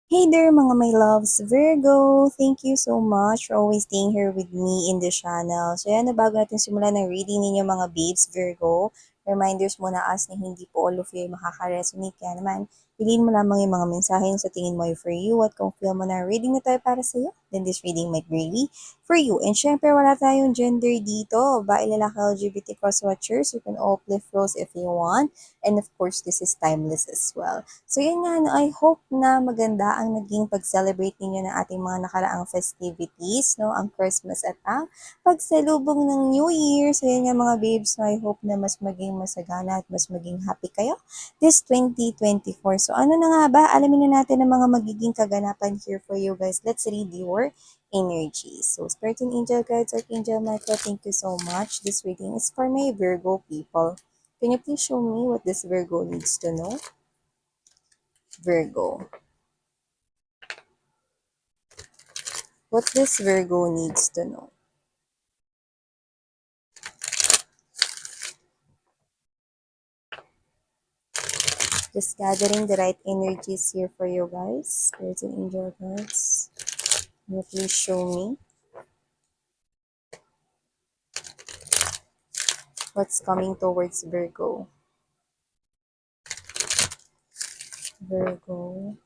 Hey there mga my loves, Virgo! Thank you so much for always staying here with me in the channel. So yan, na bago natin simulan ng reading ninyo mga babes, Virgo, reminders muna as na hindi po all of you ay makaka-resonate. Kaya naman, piliin mo lamang yung mga mensahe sa tingin mo ay for you at kung feel mo na reading na tayo para sa'yo, then this reading might really for you. And syempre, wala tayong gender dito. Bae, lalaki, LGBT cross-watchers, you can all play flows if you want. And of course, this is timeless as well. So yun nga, no, I hope na maganda ang naging pag-celebrate ninyo ng ating mga nakaraang festivities, no, ang Christmas at ang pagsalubong ng New Year. So yun nga mga babes, no, I hope na mas maging masagana at mas maging happy kayo this 2024. So ano na nga ba? Alamin na natin ang mga magiging kaganapan here for you guys. Let's read your energy. So Spirit and Angel Guides, Archangel Michael, thank you so much. This reading is for my Virgo people. Can you please show me what this Virgo needs to know? Virgo. What this Virgo needs to know. Just gathering the right energies here for you guys. Spirits and angel guides. Can you please show me what's coming towards Virgo? Virgo.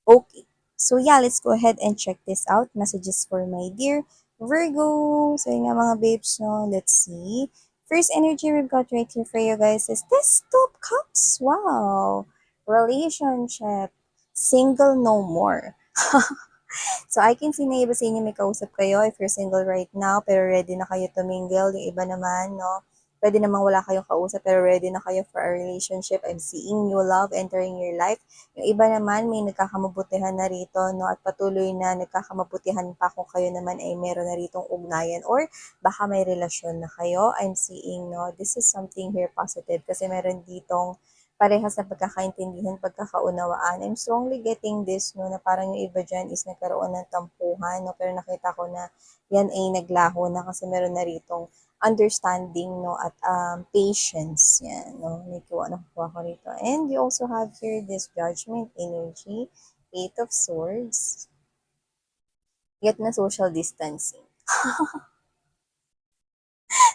Okay. So yeah, let's go ahead and check this out. Messages for my dear Virgo. So yun nga mga babes, no? Let's see. First energy we've got right here for you guys is this Two of Cups. Wow. Relationship. Single no more. So, I can see na iba sa inyo may kausap kayo if you're single right now, pero ready na kayo to mingle. Yung iba naman, no? Pwede namang wala kayong kausap, pero ready na kayo for a relationship. I'm seeing new love entering your life. Yung iba naman, may nagkakamabutihan na rito, no? At patuloy na nagkakamabutihan pa kung kayo naman ay meron na ritong ugnayan or baka may relasyon na kayo. I'm seeing, no? This is something here positive kasi meron ditong parehas na pagkakaintindihan, pagkakaunawaan. I'm strongly getting this, no, na parang yung iba dyan is nagkaroon ng tampuhan, no, pero nakita ko na yan ay naglaho na kasi meron na ritong understanding, no, at patience, yan, no, nakuha ko rito. And you also have here this judgment energy, Eight of Swords, yet na social distancing.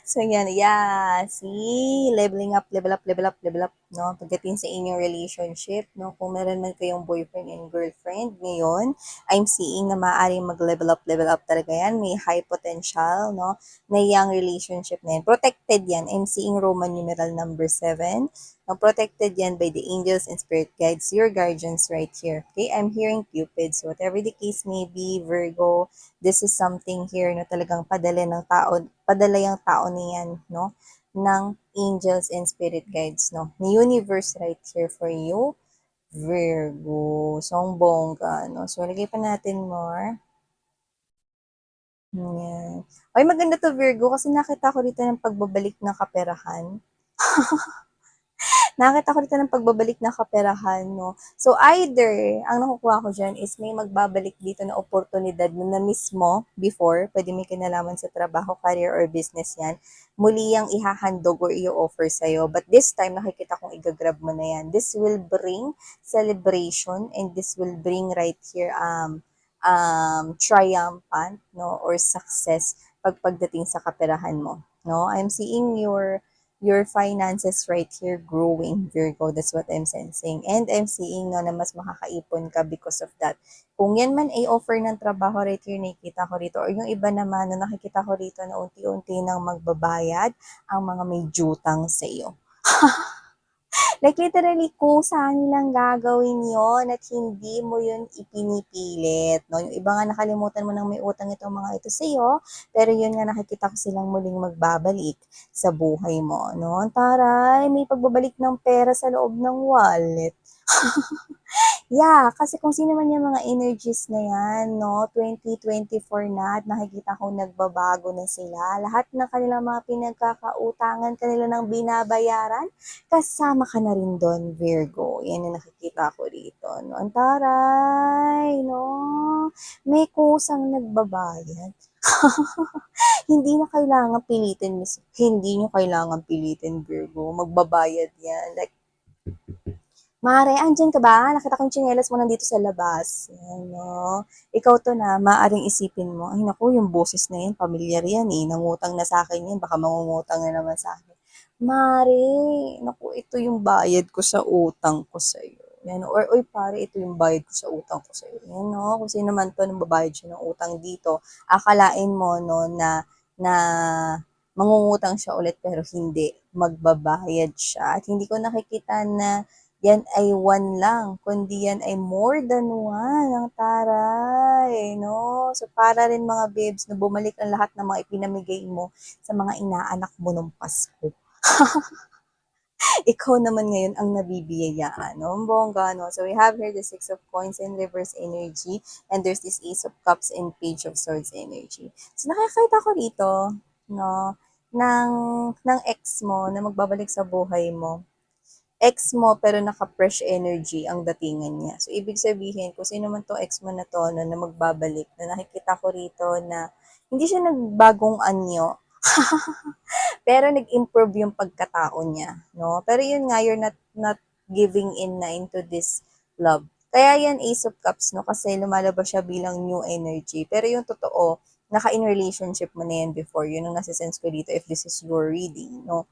So, yan, yeah, see, leveling up, level up, level up, level up, no? Pagdating sa inyong relationship, no? Kung meron man kayong boyfriend and girlfriend ngayon, I'm seeing na maaaring level up talaga yan. May high potential, no? Na young relationship na yan. Protected yan. I'm seeing Roman numeral number 7. No, protected yan by the angels and spirit guides, your guardians right here. Okay, I'm hearing Cupid. So, whatever the case may be, Virgo, this is something here na talagang padala yung tao niyan, no? Ng angels and spirit guides, no? Ni universe right here for you, Virgo. So, ang bongga, no? So, lagay pa natin more. Yan. Ay, maganda to Virgo kasi nakita ko dito ng pagbabalik ng kaperahan. Nakita ko dito ng pagbabalik ng kaperahan, no? So, either, ang nakukuha ko dyan is may magbabalik dito na oportunidad na na-miss mo before, pwede may kinalaman sa trabaho, career, or business yan, muli yung ihahandog or i-offer sa'yo. But this time, nakikita kong igagrab mo na yan. This will bring celebration and this will bring right here, triumphant, no, or success pagdating sa kaperahan mo, no? I'm seeing your finances right here growing, Virgo. That's what I'm sensing. And I'm seeing no, na mas makakaipon ka because of that. Kung yan man ay offer ng trabaho right here, nakikita ko rito. Or yung iba naman, no, nakikita ko rito na unti-unti nang magbabayad ang mga may jutang sa iyo. Like literally, kusa nilang gagawin yon at hindi mo yun ipinipilit. No? Yung iba nga nakalimutan mo nang may utang itong mga ito sa iyo, pero yun nga nakikita ko silang muling magbabalik sa buhay mo. No? Taray, may pagbabalik ng pera sa loob ng wallet. Yeah, kasi kung sino man yung mga energies na yan, no, 2024 na at nakikita kong nagbabago na sila. Lahat ng kanilang mga pinagkakautangan, kanila nang binabayaran, kasama ka na rin doon, Virgo. Yan ang nakikita ko dito, no. Ang taray, no. May kusang nagbabayad. Hindi na kailangan pilitin, miss. Hindi nyo kailangan pilitin, Virgo. Magbabayad yan. Like, Mare, andyan ka ba? Nakita ko yung tsinelas mo nandito sa labas. Yan, no? Ikaw to na, maaring isipin mo, ay naku, yung boses na yan, pamilyar yan eh. Nangutang na sa akin yan, baka mangungutang na naman sa akin. Mare, naku, ito yung bayad ko sa utang ko sa'yo. Yan, or, oy pare, ito yung bayad ko sa utang ko sa'yo. Yan, no? Kung sino man to, nang babayad siya ng utang dito, akalain mo, no, na mangungutang siya ulit, pero hindi. Magbabayad siya. At hindi ko nakikita na yan ay one lang, kundi yan ay more than one ang taray, no? So, para rin mga babes na bumalik ang lahat ng mga ipinamigay mo sa mga inaanak mo nung Pasko. Ikaw naman ngayon ang nabibiyayaan, no? Ang bongga, no? So, we have here the Six of Coins and Reverse energy, and there's this Ace of Cups and Page of Swords energy. So, nakakita ko rito, no, ng, ng ex mo na magbabalik sa buhay mo. Ex mo pero naka-fresh energy ang datingan niya. So, ibig sabihin, kung sino man tong ex mo na to, no, na magbabalik, na nakikita ko rito na hindi siya nagbagong anyo, pero nag-improve yung pagkatao niya, no? Pero yun nga, you're not giving in na into this love. Kaya yan Ace of Cups, no? Kasi lumalabas siya bilang new energy. Pero yung totoo, naka-in relationship mo na yan before. Yun ang nasa-sense ko dito if this is your reading, no?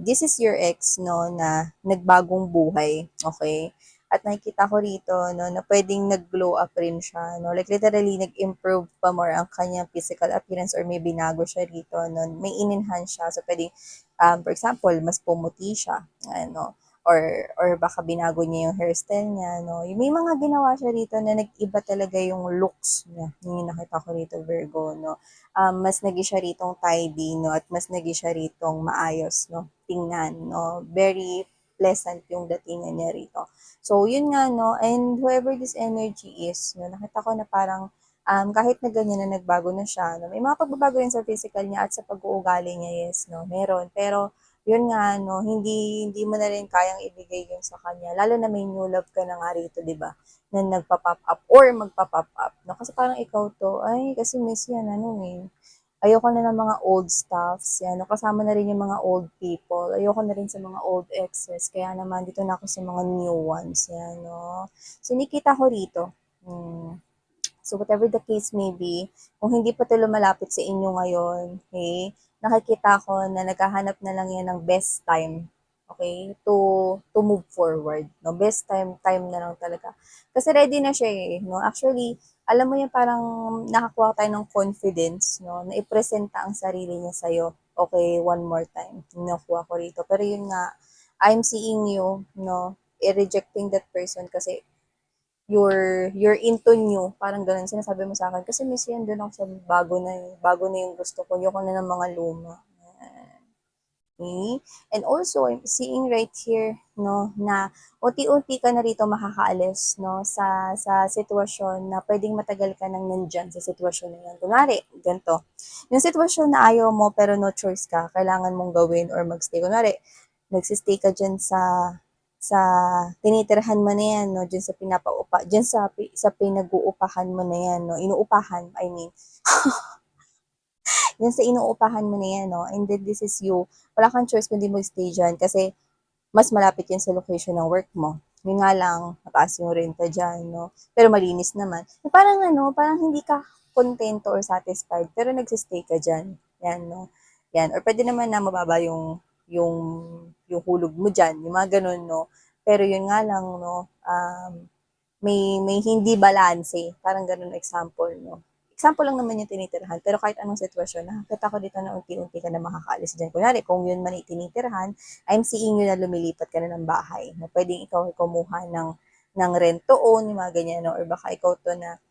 This is your ex, no, na nagbagong buhay, okay? At nakikita ko rito, no, na pwedeng nag-glow up rin siya, no? Like, literally, nag-improve pa more ang kanyang physical appearance or may binago siya rito, no? May in-enhance siya. So, pwedeng, for example, mas pumuti siya, ano, or baka binago niya yung hairstyle niya, no? May mga ginawa siya rito na nag-iba talaga yung looks niya. Yung nakita ko rito, Virgo, no? Mas naging siya ritong tidy, no? At mas naging siya ritong maayos, no? Tingnan, no? Very pleasant yung datingan niya rito. So, yun nga, no? And whoever this energy is, no? Nakita ko na parang kahit na ganyan na nagbago na siya, no? May mga pagbabago rin sa physical niya at sa pag-uugali niya, yes, no? Meron. Pero, yun nga, no, hindi mo na rin kayang ibigay yun sa kanya. Lalo na may new love ka na nga rito, di ba? Na nagpa-pop up or magpa-pop up. No? Kasi parang ikaw to, ay, kasi miss yan, ano eh. Ayoko na ng mga old stuffs, yan. No? Kasama na rin yung mga old people. Ayoko na rin sa mga old exes. Kaya naman, dito na ako sa mga new ones, yan, no? So, nikita ko rito. So, whatever the case may be, kung hindi pa ito lumalapit sa inyo ngayon, okay, nakikita ko na naghahanap na lang yan ng best time, okay, to move forward, no? Best time na lang talaga. Kasi ready na siya eh, no? Actually, alam mo yan, parang nakakuha tayo ng confidence, no? Na ipresenta ang sarili niya sa'yo. Okay, one more time. Nakuha ko rito. Pero yun nga, I'm seeing you, no? I-rejecting that person kasi you're into new, parang ganun sinasabi mo sa akin. Kasi miss yan, doon ako sa bago na yung gusto ko. Ayoko na ng mga luma. Okay? And also, I'm seeing right here, no, na unti-unti ka na rito makakaalis, no, sa sitwasyon na pwedeng matagal ka nang nandyan sa sitwasyon na yan. Kunwari, ganito, yung sitwasyon na ayaw mo pero no choice ka, kailangan mong gawin or magstay. Kunwari, nagsistay ka dyan sa tinitirhan mo na yan, no, dyan sa pinapaupa, dyan sa pinag-uupahan mo na yan, no, inuupahan, I mean, yan sa inuupahan mo na yan, no, and then this is you, wala kang choice kundi mag-stay dyan kasi mas malapit yan sa location ng work mo. Yun nga lang, mataas yung renta dyan, no, pero malinis naman. Parang ano, parang hindi ka kontento or satisfied, pero nagsistay ka dyan, yan, no, yan, or pwede naman na mababa yung, yung hulog mo dyan, yung mga ganun, no, pero yun nga lang, no, may hindi balanse, parang ganun example, no. Example lang naman yung tinitirhan, pero kahit anong sitwasyon, nakakita ko dito na unti-unti ka na makakaalis dyan. Kunyari, kung yun man itinitirhan, I'm seeing you na lumilipat ka na ng bahay, na pwedeng ikaw kumuha ng rent to own, yung mga ganyan, no? Or baka ikaw to na,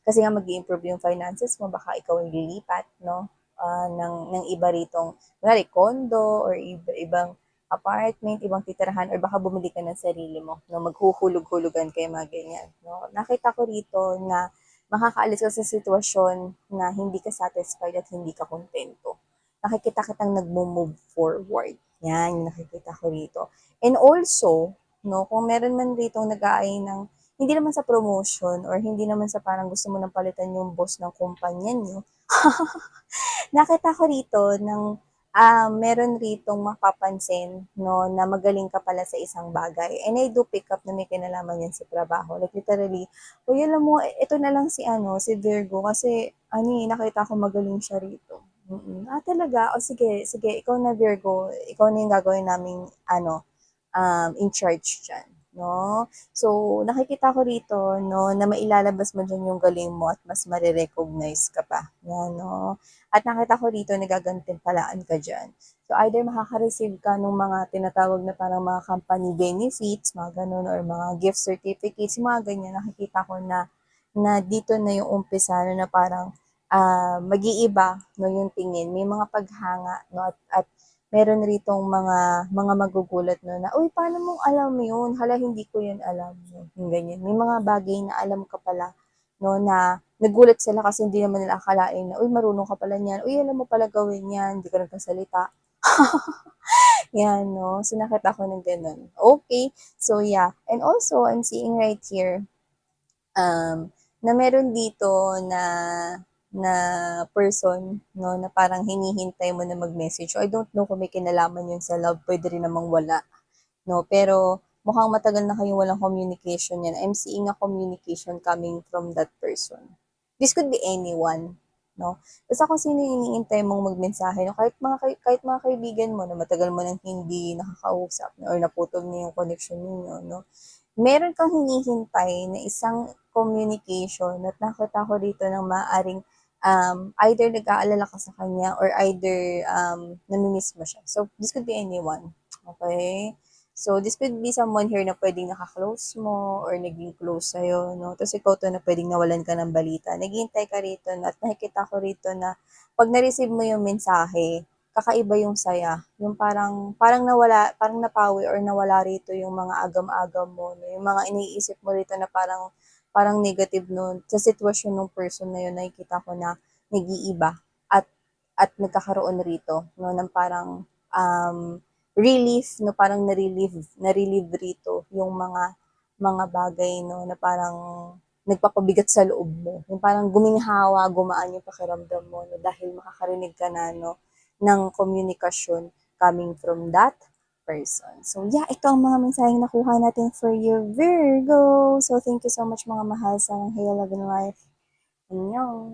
kasi nga mag improve yung finances mo, baka ikaw ay lilipat, no? Ng iba ritong, kunyari, condo, or ibang apartment, ibang titirahan, or baka bumili ka ng sarili mo, no? Maghuhulog-hulugan kayo, mga ganyan, no? Nakita ko rito na makakaalis ka sa sitwasyon na hindi ka satisfied at hindi ka kontento. Nakikita kitang nagmo-move forward. Yan, yung nakikita ko rito. And also, no, kung meron man rito nag-aay ng hindi naman sa promotion or hindi naman sa parang gusto mo ng palitan yung boss ng kumpanya niyo. Nakita ko rito ng meron ritong mapapansin 'no, na magaling ka pala sa isang bagay and I do pick up na may kinalaman yan sa trabaho. Like literally, "Uy, alam mo ito na lang si ano, si Virgo kasi ano, nakita ko magaling siya rito." "Ah, talaga? O sige, sige ikaw na Virgo, ikaw na yung gagawin naming ano, in charge diyan." 'No? So, nakikita ko rito 'no, na mailalabas mo diyan yung galing mo at mas mare-recognize ka pa, 'yan 'no. At nakita ko dito nagagantimpalaan ka diyan. So, either makaka-receive ka nung mga tinatawag na parang mga company benefits, mga gano'n or mga gift certificates, yung mga ganyan. Nakikita ko na na dito na yung umpisa no, na parang, mag-iiba 'no, yung tingin. May mga paghanga 'no, at meron ritong mga magugulat 'no, na, "Uy, paano mo alam yun? Hala, hindi ko yun alam." Yung ganyan. May mga bagay na alam ka pala 'no, na nagulat sila kasi hindi naman nila akalain na, "Uy, marunong ka pala niyan. Uy, alam mo pala gawin 'yan, 'di ka nagsasalita." 'Yan 'no, so nakita ko ng gano'n. Okay, so yeah, and also I'm seeing right here, na meron dito na na person 'no, na parang hinihintay mo na mag-message. So I don't know kung may kinalaman yun sa love, puwede rin namang wala 'no, pero mukhang matagal na kayong walang communication niyan. I'm seeing a communication coming from that person. This could be anyone 'no, basta kung sino yung iniintay mong magmensahe 'no, kahit mga kaibigan mo na matagal mo ng hindi nakakausap or naputol na yung connection ninyo 'no, meron kang hinihintay na isang communication at nakita ko dito ng maaaring, either nag-aalala ka sa kanya or either, nami-miss mo siya. So, this could be anyone, okay. So, this could be someone here na puwedeng naka-close mo or naging close sa'yo 'no, ta's ikaw 'to na puwedeng nawalan ka ng balita. Naghihintay ka rito 'no at nakikita ko rito na 'pag na-receive mo yung mensahe, kakaiba yung saya, yung parang parang nawala, parang napawi or nawala rito yung mga agam-agam mo 'no, yung mga iniisip mo rito na parang parang negative 'no, sa sitwasyon nung person na yun nakikita ko na nag-iiba at nagkakaroon rito 'no ng parang, relief 'no, parang na-relieve rito yung mga bagay 'no, na parang nagpapabigat sa loob mo, yung parang guminhawa, gumaan yung pakiramdam mo 'no, dahil makakarinig ka na 'no, ng komunikasyon coming from that person. So yeah, ito ang mga mensaheng nakuha natin for you, Virgo. So thank you so much mga mahal sa Hey Love and Life. Annyeong.